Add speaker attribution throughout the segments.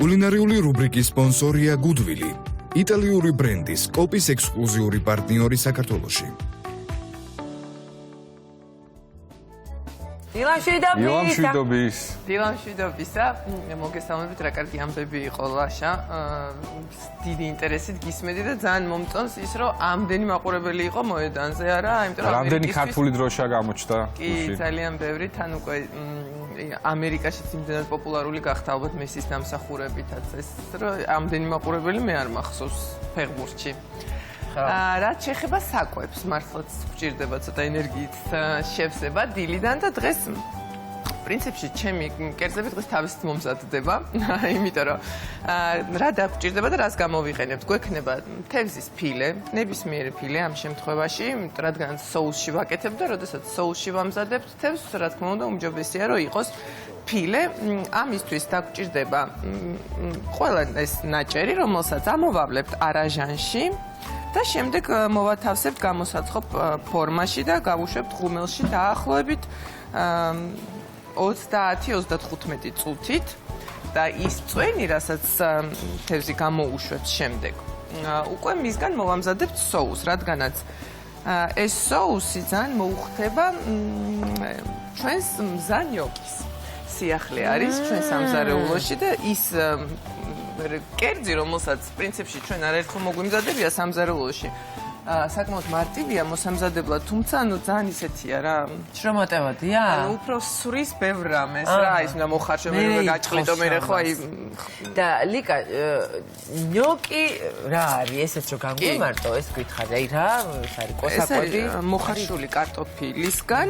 Speaker 1: კულინარიული რუბრიკის სპონსორია გუდვილი, იტალიური ბრენდის კოპის ექსკლუზიური პარტნიორი საქართველოში.
Speaker 2: დილამშვიდობისა, მოგესალმებით, რა კარგი ამბები იყო ლაშა. დიდი ინტერესით გისმედი და ძალიან მომწონს ის, რომ ამდენი მაყურებელი იყო მოედანზე, არა?
Speaker 3: იმიტომ რომ ამდენი ქართული დროშა გამოჩნდა.
Speaker 2: კი, ძალიან ბევრი, თან უკვე ამერიკაშიც იმდენად პოპულარული გახდა ალბათ მესის დამსახურებითაც ეს, რომ ამდენი მაყურებელი მე არ მახსოვს ფეხბურთში. რაც შეეხება საკვებს, მართლაც გვჭირდება ცოტა ენერგიით შევსება დილიდან და დღეს პრინციპში ჩემი კერძები დღეს თავისით მომზადდება, იმიტომ რომ რა დაგვჭირდება და რას გამოვიყენებთ. გვექნება თევზის ფილე, ნებისმიერი ფილე ამ შემთხვევაში, რადგან соуსში ვაკეთებ და როდესაც соуსში ვამზადებთ თევზს, რა თქმა უნდა, უმჯობესია რომ იყოს ფილე. ამისთვის დაგვჭირდება ყველა ეს ნაჭერი, რომელსაც ამოვავლებთ არაჟანში. და შემდეგ მოვათავსებთ გამოსაცხობ ფორმაში და გავუშვებთ ღუმელში დაახლოებით 30-35 წუთით და ის წვენი, რასაც თევზი გამოუშვებს შემდეგ, უკვე მისგან მოვამზადებთ соуს, რადგანაც ეს соуსი ძალიან მოუხდება ჩვენს მზა ნიოკის სიახლე არის ჩვენ სამზარეულოში და ის კერძი, რომელსაც პრინციპში ჩვენ არაერთხელ მოგვიმზადებია სამზარეულოში, საკმაოდ მარტივია მოსამზადებლად, თუმცა ძალიან ისეთია რა.
Speaker 4: შრომატევადია?
Speaker 2: უფრო სვრის ბევრ რამეს რა, ის უნდა მოხარშო, მე გაჭყლიტო, მე ხო აი
Speaker 4: და ლიკა ნიოკი რა არის, ესეც რო გამგვიმარტო, ეს გითხარი, აი რა, ეს არის კოსაკოდი,
Speaker 2: მოხარშული კარტოფილისგან,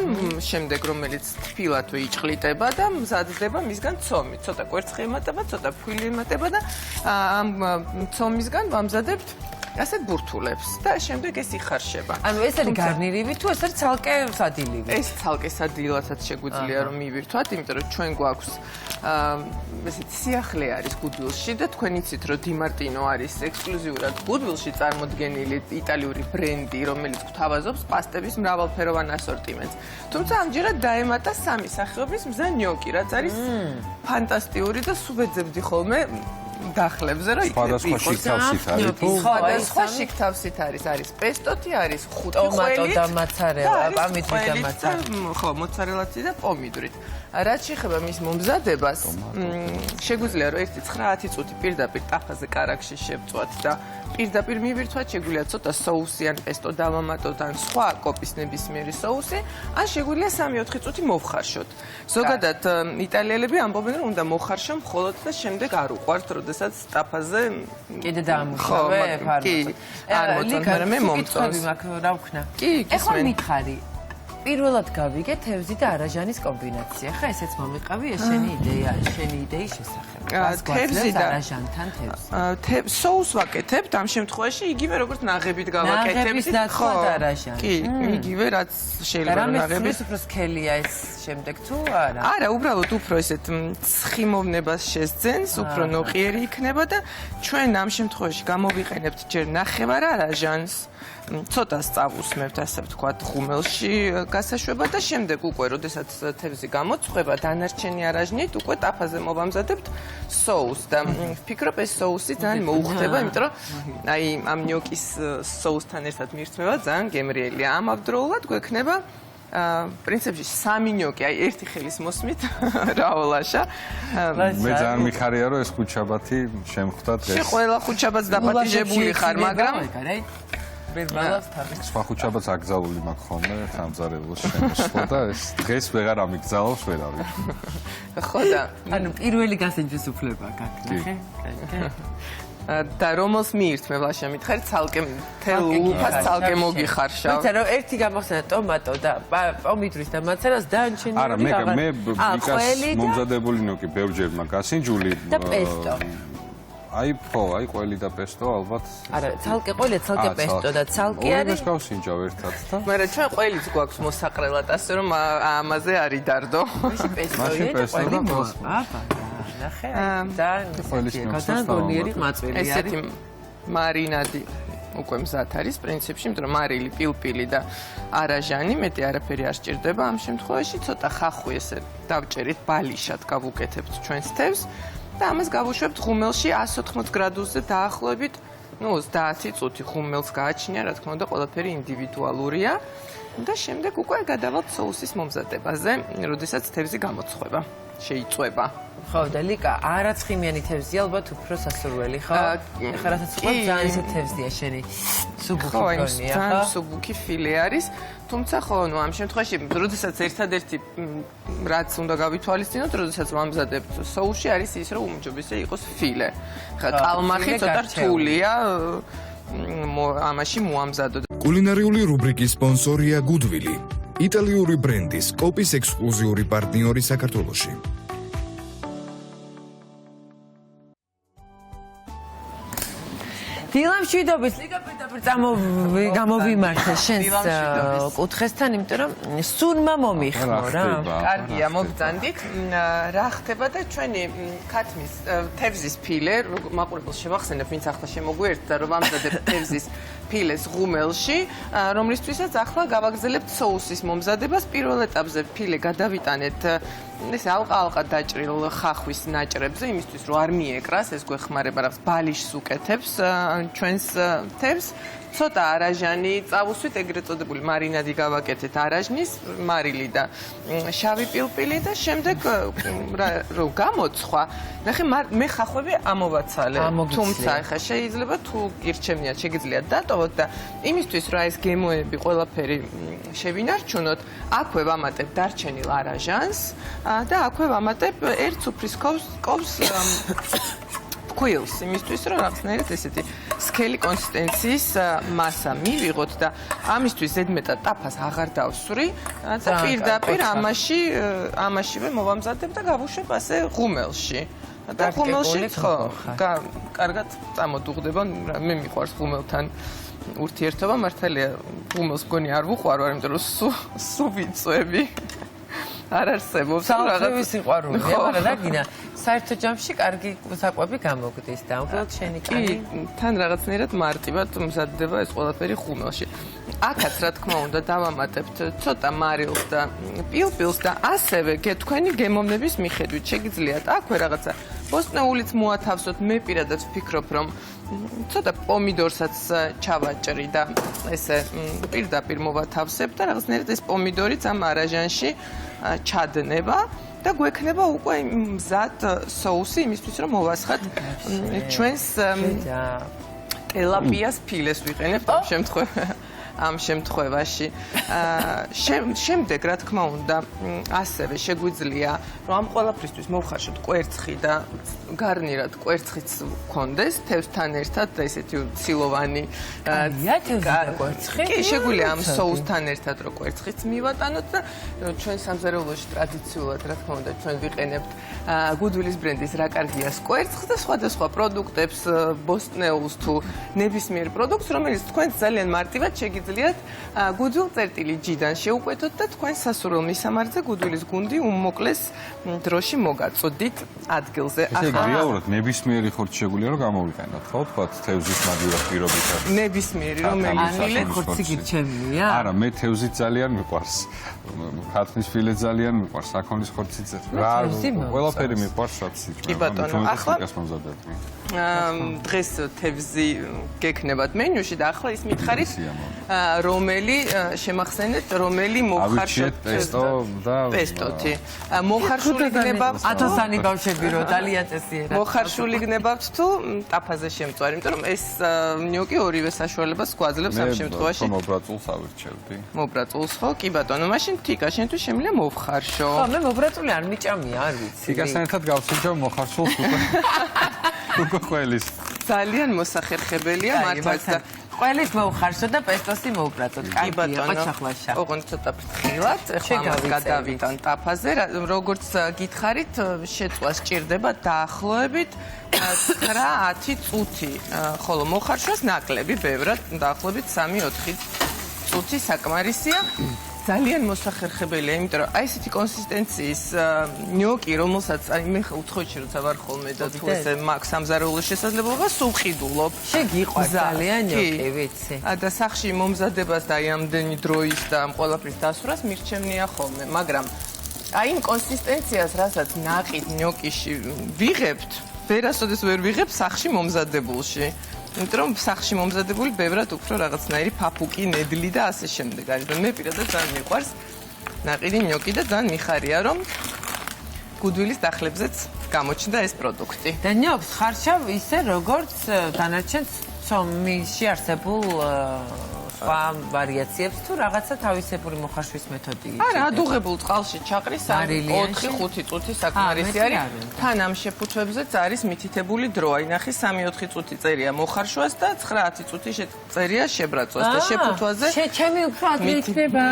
Speaker 2: შემდეგ რომელიც თბილად ვიჭყლიტება და მზადდება მისგან ცომი, ცოტა კვერცხი ემატება, ცოტა ფხვილი ემატება და ამ ცომისგან ვამზადებთ ასე ბურთულებს და შემდეგ ეს იხარშება.
Speaker 4: ანუ ეს არის გარნირივი თუ ეს არის ცალკე სადილივი?
Speaker 2: ეს ცალკე სადილათაც შეგვიძლია რომ მივირთვათ, იმიტომ რომ ჩვენ გვაქვს ესეთ სიახლე არის გუდვილში და თქვენ იცით რომ დიმარტინო არის ექსკლუზიურად გუდვილში წარმოდგენილი იტალიური ბრენდი, რომელიც გვთავაზობს პასტების მრავალფეროვან ასორტიმენტს. თუმცა ამჯერად დაემატა სამი სახეობის მზა ნიოკი, რაც არის ფანტასტიკური და სულ ვეძებდი ხოლმე დახლებზე რომ
Speaker 3: სხვადასხვა შიგთავსით არის თუ
Speaker 2: სხვადასხვა შიგთავსით არის პესტოთი, არის ხუთი ხველი,
Speaker 4: ტომატო და მოცარელა, პომიდორი და მოცარელა.
Speaker 2: ხო, მოცარელაცი და პომიდორით. რაც შეეხება მის მომზადებას, შეგვიძლია რომ 1-9 წუთი პირდაპირ ტაფაზე კარაქში შევწვათ და პირდაპირ მივირთვათ, შეგვიძლია ცოტა соуსი ან პესტო დავამატოთ ან სხვა კოპის ნებისმიერი соуსი, ან შეგვიძლია 3-4 წუთი მოვხარშოთ. ზოგადად იტალიელები ამბობენ რომ უნდა მოხარშო მხოლოდ და შემდეგ არ უყვართ, როდესაც ტაფაზე
Speaker 4: კიდე დაამუშავე ფარმაკო.
Speaker 2: არ მოწონთ, მაგრამ მე მომწონს.
Speaker 4: რა ვქნა?
Speaker 2: კი,
Speaker 4: ეხლა მითხარი. პირველად გავიგე თევზი და არაჟანის კომბინაცია. ხა ესეც მომიყავი, ეს შენი იდეა, შენი იდეის შესახებ.
Speaker 2: თევზი და
Speaker 4: არაჟანთან თევზი.
Speaker 2: соус ვაკეთებთ ამ შემთხვევაში იგივე როგორც ნაღებით გავაკეთებთ.
Speaker 4: ნაღების ნაცვლად არაჟანი.
Speaker 2: კი, იგივე რაც შეიძლება ნაღების.
Speaker 4: უფრო სქელია ეს შემდეგ თუ არა?
Speaker 2: არა, უბრალოდ უფრო ესეთ ცხიმოვნებას შესძენს, უფრო ნოყიერი იქნება და ჩვენ ამ შემთხვევაში გამოვიყენებთ ჯერ ნახევარ არაჟანს. ცოტა სწავუსმევთ, ასე ვთქვათ, ღუმელში გასაშვება და შემდეგ უკვე, როდესაც თევზი გამოწყვება, დანარჩენი არაჟნით უკვე ტაფაზე მოვამზადებთ соуს და ვფიქრობ ეს соуსი ძალიან მოუხდება, იმიტომ რომ აი ამ ნიოკის соуსთან ერთად მირთმევა ძალიან გემრიელია. ამავდროულად გვექნება პრინციპში 3 ნიოკი, აი ერთი ხელის მოსმით რაოლაშა.
Speaker 3: მე ძალიან მიხარია რომ ეს ხუთშაბათი შემხვდა დღეს.
Speaker 2: შე ყველა ხუთშაბათს დაპატიჟებული ხარ, მაგრამ
Speaker 4: ბერბალავს თავის.
Speaker 3: სხვა ხუთშაბათს აკრძალული მაქვს ხოლმე სამზარეულოში შემოსვლა და ეს დღეს ვეღარ ამიგზავნოს ვერავინ.
Speaker 2: ხო და
Speaker 4: ანუ პირველი გასენჯის უფლება გაქვს, ნახე?
Speaker 2: და რომელს მიირთმევ ლაშა მითხარი, ცალკე თელ უფას ცალკე მოგიხარშავ.
Speaker 4: ვიცი რომ ერთი გამახსენა ტომატო და პომიდორის და მოცარელას დაანჩენი.
Speaker 3: არა, მე ბიკას მომზადებული ნიოკი ბევრჯერ მაქვს გასინჯული.
Speaker 4: და პესტო.
Speaker 3: აი ყველი და პესტო ალბათ.
Speaker 4: არა, ცალკე ყველი, ცალკე პესტო და ცალკე არის.
Speaker 3: ორივეს გავსინჯავ ერთად და.
Speaker 2: მაგრამ ჩვენ ყველიც გვაქვს მოსაყრელად, ასე რომ ამაზე არ იდარდო.
Speaker 4: მაშინ პესტოია და ყველი მოსმა. ნახე, და გონიერი მაწვილი არის.
Speaker 2: ესეთი მარინადი უკვე მზად არის პრინციპში, იმიტომ რომ მარილი, პილპილი და არაჟანი, მეტი არაფერი არ სჭირდება ამ შემთხვევაში, ცოტა ხახვი ესე დავჭერით, ბალიშად გავუკეთებთ ჩვენს თევზს. და ამას გავუშვებთ ღუმელში 180 გრადუსზე დაახლოებით 30 წუთი ღუმელს გააჩნია, რა თქმა უნდა, ყველაფერი ინდივიდუალურია და შემდეგ უკვე გადავალთ соуსის მომზადებაზე, როდესაც თევზი გამოცხება, შეიწვება.
Speaker 4: ხო და ლიკა, არაცხიმიანი თევზი ალბათ უფრო სასურველი, ხო? ეხლა რასაც ვთქვი, ძალიან ისე თევზია შენი სუბუქი გონია, ხო?
Speaker 2: ძალიან სუბუქი ფილე არის, თუმცა ხო, ამ შემთხვევაში, როდესაც ერთადერთი რაც უნდა გავითვალისწინოთ, როდესაც ვამზადებთ соуში არის ის, რომ უმჯობესია იყოს ფილე. ხა კალმახი ცოტა რთულია ამაში მოამზადოთ.
Speaker 1: კულინარიული რუბრიკის სპონსორია Goodwill, იტალიური ბრენდის კოპის ექსკლუზიური პარტნიორი საქართველოში.
Speaker 4: დილამშვიდობის ლიკა პირდაპირ გამოვიმართე შენს კუთხესთან, იმიტომ რომ სუნმა მომიხმო რა.
Speaker 2: კარგია, მოგძანდით. რა ხდება და ჩვენი ქათმის თევზის ფილე, მაყურებელს შევახსენებ, ვინც ახლა შემოგვიერთდა, რომ ამზადებთ თევზის ფილეს ღუმელში, რომლისთვისაც ახლა გავაგრძელებთ соуსის მომზადებას. პირველ ეტაპზე ფილე გადავიტანეთ ეს ალყა დაჭრილ ხახვის ნაჭრებზე, იმისთვის რომ არ მიეკრას, ეს გვეხმარება რაღაც ბალიშს უკეთებს ჩვენს თევზს. ცოტა არაჟანი წავუსვით, ეგრეთ წოდებული მარინადი გავაკეთეთ არაჟნის, მარილი და შავი პილპილი და შემდეგ რომ გამოცხვა, ნახე მე ხახვები ამოვაცალე. თუმცა ეხა შეიძლება თუ გირჩევნიათ, შეგიძლიათ დატოვოთ და იმისთვის რომ ეს გემოები ყველაფერი შევინარჩუნოთ, აქვე ვამატებ დარჩენილ არაჟანს და აქვე ვამატებ ერთ სუფრის kovs ფქვილს, იმისთვის რომ რაღაცნაირად ესეთი სქელი კონსისტენციის მასა მივიღოთ და ამისთვის ზედმეტად ტაფას აღარ დავსვრი და პირდაპირ ამაშივე მოვამზადებ და გავუშვებ ასე ღუმელში. და ღუმელში ხო, კარგად წამოდუღდება, მე მიყვარს ღუმელთან ურთიერთობა, მართალია ღუმელს მგონი არ ვუყვარო, იმიტომ რომ სუ ვიწვევი. არ არსებობს
Speaker 4: რაღაც სიყვარულია, მაგრამ რა გინდა საერთო ჯამში კარგი საკვები გამოგდის და უბრალოდ შენი კანი
Speaker 2: თან რაღაცნაირად მარტივად მზადდება ეს ყველაფერი ღუმელში. აქაც რა თქმა უნდა დავამატებთ ცოტა მარილს და პილპილს და ასევე თქვენი გემოვნების მიხედვით შეგიძლიათ აქვე რაღაცა ბოსტნეულიც მოათავსოთ. მე პირადად ვფიქრობ რომ ცოტა პომიდორსაც ჩავაჭრი და ესე პირდაპირ მოვათავსებ და რაღაცნაირად ეს პომიდორიც ამ არაჟანში ჩადნება და გვექნება უკვე მზად соуსი იმისთვის რომ მოვასხათ ჩვენს ტელაპიას ფილეს ვიყენებთ ამ შემთხვევაში. შემდეგ რა თქმა უნდა ასევე შეგვიძლია რომ ამ ყველაფრისთვის მოვხარშოთ კვერცხი და გარნირად კვერცხიც გქონდეს თევზთან ერთად და ესეთი ცილოვანი
Speaker 4: კვერცხი.
Speaker 2: კი, შეგვიძლია ამ соуსთან ერთად რო კვერცხიც მივატანოთ და ჩვენ სამზარეულოში ტრადიციულად რა თქმა უნდა ჩვენ ვიყენებთ Goodwill-ის ბრენდის რა კარგიას კვერცხს და სხვადასხვა პროდუქტებს, ბოსტნეულს თუ ნებისმიერ პროდუქტს, რომელიც თქვენს ძალიან მარტივად შეგიძლიათ Goodwill-G-დან შეუკვეთოთ და თქვენ სასურველ მისამართზე Goodwill-ის გუნდი უმოკლეს დროში მოგაწოდით ადგილზე.
Speaker 3: რეალურად ნებისმიერი ხორცი შეგვიძლია რომ გამოვიყენოთ, ხო? თქვა თევზის მაგივრად პირობითად.
Speaker 2: ნებისმიერი რომელი
Speaker 4: ფილე ხორცი გირჩევია?
Speaker 3: არა, მე თევზი ძალიან მიყვარს. ქათმის ფილე ძალიან მიყვარს, საქონლის ხორციც. რა, ყველაფერი მიყვარს, რაც სიჭმე.
Speaker 2: კი ბატონო, ახლა
Speaker 3: მომზადებთ.
Speaker 2: დღეს თევზი გექნებათ მენიუში და ახლა ის მითხარით რომელი შემახსენეთ, რომელი მოხარშოთ პესტოთი. მოხარშული გნებავთ
Speaker 4: ათასანი ბავშვები რო ძალიან წესიერად.
Speaker 2: მოხარშული გნებავთ თუ ტაფაზე შემწვარი, იმიტომ რომ ეს ნიოკი ორივე საშუალებას გვაძლევს ამ შემთხვევაში.
Speaker 3: მე მობრაწულს ავირჩევდი.
Speaker 2: მობრაწულს ხო? კი ბატონო, მაშინ თიკა შენთვის შემიძლია მოვხარშო.
Speaker 4: ხო, მე მობრაწული არ მიჭამია, არ ვიცი.
Speaker 3: თიკასთან ერთად გავსინჯავ მოხარშულს უკვე ყველის.
Speaker 2: ძალიან მოსახერხებელია მართლაც და
Speaker 4: ყველის მოუხარშო და პესტოსი მოუბრაწოთ.
Speaker 2: კი ბატონო.
Speaker 4: ოჩახლაშა.
Speaker 2: ოღონდ ცოტა ფრთხილად, ეხლა ამას გადავიტან ტაფაზე, როგორც გითხარით, შეწვა სჭირდება დაახლოებით 9-10 წუთი, ხოლო მოხარშოს ნაკლები, ბევრად, დაახლოებით 3-4 წუთი საკმარისია. ძალიან მოსახერხებელია, იმიტომ რომ აი ესეთი კონსისტენციის ნიოკი, რომელსაც აი მე უცხოეთში როცა ვარ ხოლმე და თუ ესე მაქვს სამზარეულოს შესაძლებლობა, სულ ყიდულობ.
Speaker 4: შეგიყვარს ძალიან ნიოკი, ვიცი.
Speaker 2: და სახში მომზადებას და აი ამდენი დროის და ამ ყველაფრის დასვრას მირჩევნია ხოლმე, მაგრამ აი იმ კონსისტენციას, რასაც ნაყიდ ნიოკიში ვიღებთ, ვერასოდეს ვერ ვიღებ სახში მომზადებულში. იმიტომ რომ სახში მომზადებული ბევრად უფრო რაღაცნაირი ფაფუკი, ნედლი და ასე შემდეგ არის. და მე პირადად ძალიან მიყვარს ნაყიდი ნიოკი და ძალიან მიხარია რომ გუდვილის დახლებზეც გამოჩნდა ეს პროდუქტი.
Speaker 4: და ნიოქს ხარშავ ისე როგორც დანარჩენ ცომში არსებულ სხვა ვარიაციებს თუ რაღაცა თავისებური მოხარშვის მეთოდი იქნება.
Speaker 2: არა, ადუღებულ წყალში ჩაყრის 4-5 წუთი საკმარისი არის. თან ამ შეფუთვებზეც არის მითითებული დრო. აი ნახე 3-4 წუთი წერია მოხარშვას და 9-10 წუთი წერია შებრაწვას და შეფუთვაზე
Speaker 4: ჩემი უფრო ადრე იქნება.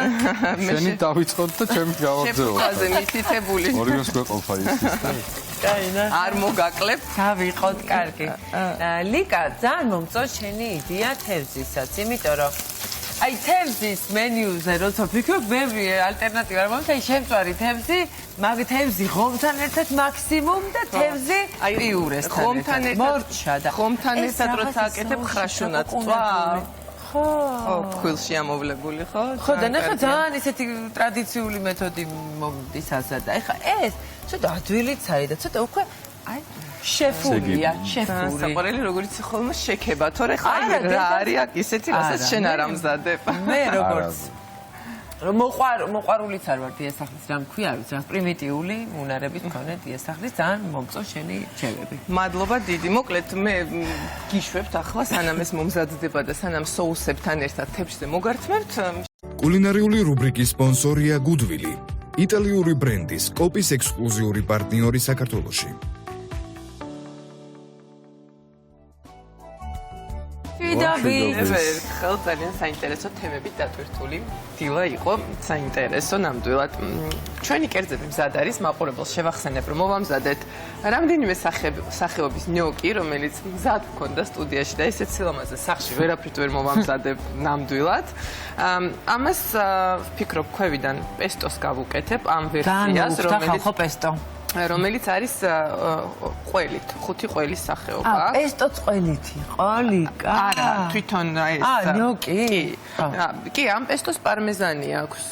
Speaker 3: შენი დავიწყოთ და ჩემი გავაგზავნო.
Speaker 2: შეფუთვაზე მითითებული.
Speaker 3: ორივეს გვეყოფა ის.
Speaker 4: კაინა.
Speaker 2: არ მოგაკლებ.
Speaker 4: დავიყოთ, კარგი. ლიკა, ძალიან მომწონს შენი იდეა თევზისაც, იმიტომ რომ აი თევზის მენიუზე როცა ვფიქრობ, ბევრი ალტერნატივა არის, აი შემწვარი თევზი, მაგ თევზი ღომთან ერთად მაქსიმუმ და თევზი პიურესთან.
Speaker 2: ღომთან ერთად
Speaker 4: მორჩა და
Speaker 2: ღომთან ერთად როცა აკეთებ ხრაშუნად წვა.
Speaker 4: ხო,
Speaker 2: ფქვილში ამოვლებული ხო?
Speaker 4: ხო და ნახე ძალიან ისეთი ტრადიციული მეთოდი მომდის ასადა. ეხლა ეს ცოტა ადვილიც არის და ცოტა უკვე აი შეფურია, შეფური.
Speaker 2: საყვარელი როგორიც ხოლმე შექება, თორე ხა რა არის აქ ისეთი, რასაც შენ არ ამზადებ.
Speaker 4: მე როგორც მოყვარულიც არ ვარ დიასახლის, რა მქვია, არ ვიცი, რა პრიმიტიული უნარებით მქონე დიასახლის, ძალიან მომწონს შენი რჩევები.
Speaker 2: მადლობა დიდი. მოკლედ მე გიშვებთ ახლა სანამ ეს მომზადდება და სანამ соусებთან ერთად თეფშზე მოგართმევთ.
Speaker 1: კულინარიული რუბრიკის სპონსორია გუდვილი, იტალიური ბრენდის კოპის ექსკლუზიური პარტნიორი საქართველოში.
Speaker 2: ხელ ძალიან საინტერესო თემებით დატვირთული დილა იყო, საინტერესო ნამდვილად. ჩვენი კერძები მზად არის, მაყურებელს შევახსენებ, რომ მოვამზადეთ რამდენიმე სახეობის ნიოკი, რომელიც მზად მქონდა სტუდიაში და ესეც სილამაზე სახში ვერაფრით ვერ მოვამზადებ ნამდვილად. ამას ვფიქრობ ქვევიდან პესტოს გავუკეთებ ამ ვერსიას, რომელიც არის ყველით, 5 ყველის სახეობა.
Speaker 4: პესტოც ყველით იყო, ლიკა?
Speaker 2: არა, თვითონ ეს.
Speaker 4: ნიოკი?
Speaker 2: კი, ამ პესტოს პარმეზანი აქვს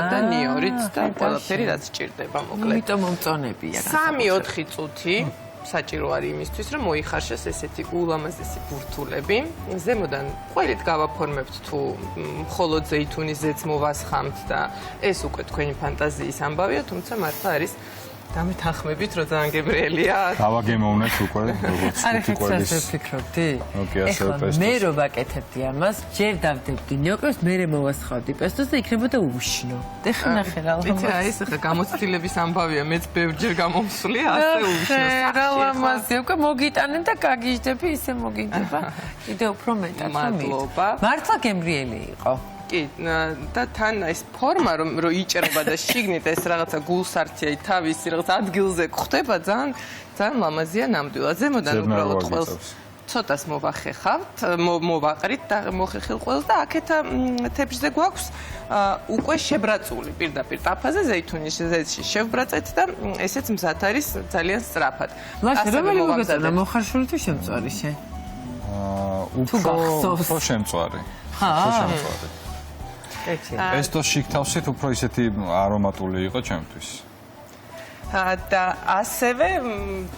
Speaker 2: და ნიორიც და ყველაფერი რაც სჭირდება, მოკლედ.
Speaker 4: იმიტომ მომწონებია.
Speaker 2: 3-4 წუთი საჭირო არის იმისთვის, რომ მოიხარშეს ესეთი ულამაზესი ბურთულები. ზემოდან ყველით გავაფორმებთ თუ მხოლოდ ზეითუნის ზეც მოვასხამთ და ეს უკვე თქვენი ფანტაზიის ამბავია, თუმცა მართლა არის დამეთანხმებით, რომ ძალიან გებრიელია.
Speaker 3: დავაგემოვნეთ უკვე, როგორც
Speaker 4: თვითი ყველის. არ ვფიქრობდი. მე რო ვაკეთებდი ამას, ჯერ დავდებდი ნიოკოს, მერე მოვასხავდი პესტოს და იქნებოდა უშნო. ეხლა ნახე რა ლამაზია.
Speaker 2: იცი რა ის ახლა გამოცდილების ამბავია, მეც ბევრჯერ გამომსვლია, ასე უშნო.
Speaker 4: რა ლამაზია, უკვე მოგიტანენ და გაგიჟდები, ისე მოგინდება. კიდე უფრო მეტად.
Speaker 2: მადლობა.
Speaker 4: მართლა გემრიელი იყო.
Speaker 2: კი, და თან ეს ფორმა რომ იჭრება და შიგნით ეს რაღაცა გულსართია თავისი რაღაც ადგილზე გვხვდება, ძალიან ლამაზია ნამდვილად. ზემოდან უბრალოდ ყველს ცოტას მოვახეხავთ, მოვაყრით და მოხეხილ ყველს და აქეთ თეფშზე გვაქვს უკვე შებრაწული პირდაპირ ტაფაზე ზეითუნის ზეთში შევბრაწეთ და ესეც მზად არის ძალიან სწრაფად.
Speaker 4: ლაშა, რომელი მოგეწონა მოხარშული თუ შემწვარი შენ?
Speaker 3: უფრო შემწვარი. შემწვარი. პესტოს შიგთავსით უფრო ისეთი არომატული იყო ჩემთვის.
Speaker 2: და ასევე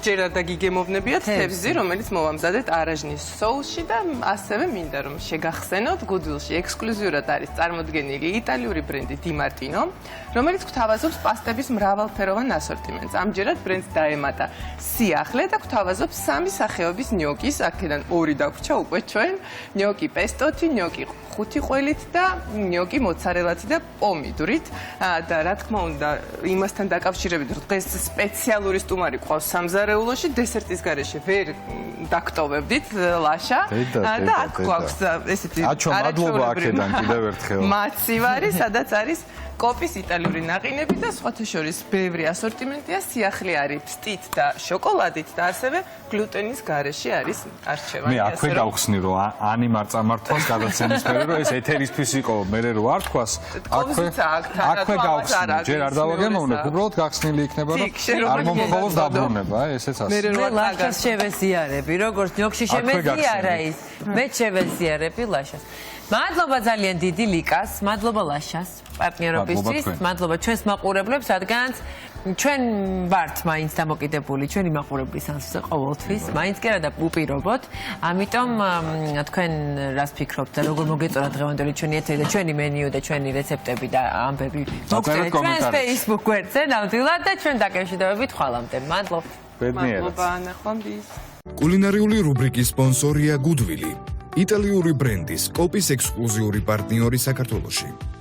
Speaker 2: ჯერა და გიგემოვნებიათ თევზი, რომელიც მოვამზადეთ არაჟნის соуსში და ასევე მინდა რომ შეგახსენოთ გუდვილში ექსკლუზიურად არის წარმოდგენილი იტალიური ბრენდი Di Martino, რომელიც გვთავაზობს პასტების მრავალფეროვან ასორტიმენტს. ამჯერად ბრენდს დაემატა სიახლე და გვთავაზობს 3 სახეობის ნიოკის, აქედან 2 დაგვრჩა უკვე ჩვენ, ნიოკი პესტოთი, ნიოკი 5 ყველით და ნიოკი მოცარელათი და პომიდურით და რა თქმა უნდა იმასთან დაკავშირებით რომ დღეს სპეციალური სტუმარი ყავს სამზარეულოში დესერტის გარეშე ვერ დაგტოვებდით ლაშა და აქ გვაქვს ესეთი
Speaker 3: არაჩვეულებრივი კიდევ ერთხელ
Speaker 2: მაცივარი სადაც არის კოპის იტალიური ნაყინები და სხვათა შორის ბევრი ასორტიმენტია, სიახლე არის ფსტით და შოკოლადით და ასევე გლუტენის გარეშე არის არჩევანი.
Speaker 3: მე აქვე გავხსნი რომ ანი მარწამართვას გადაცემისფერი რომ ეს ეთერისთვის იყო, მე რო არ თქვას, აქვე გავხსნი, ჯერ არ დავაგემოვნებ, უბრალოდ გახსნილი იქნება რომ არ მომხოლოდ დაბრუნება, ესეც ასე.
Speaker 4: მე ლაშას შევეზიარები, როგორც ნიოქში შემეზიარა ის, მე შევეზიარები ლაშას. მადლობა ძალიან დიდი ლიკას, მადლობა ლაშას პარტნიორობისთვის, მადლობა ჩვენს მაყურებლებს, რადგან ჩვენ ვართ მაინც დამოკიდებული ჩვენი მაყურებლის ანსზე ყოველთვის, მაინც კი არა და უპირობოთ. ამიტომ თქვენ რას ფიქრობთ და როგორ მოგეწონათ დღევანდელი ჩვენი ეთერი და ჩვენი მენიუ და ჩვენი რეცეპტები და ამბები მოგწერეთ ჩვენს Facebook გვერდზე ნამდვილად და ჩვენ დაკავშირდებით ხვალამდე. მადლობთ.
Speaker 2: მადლობა ნახვამდის.
Speaker 1: კულინარიული რუბრიკის სპონსორია Goodwill, იტალიური ბრენდის კოპის ექსკლუზიური პარტნიორი საქართველოში.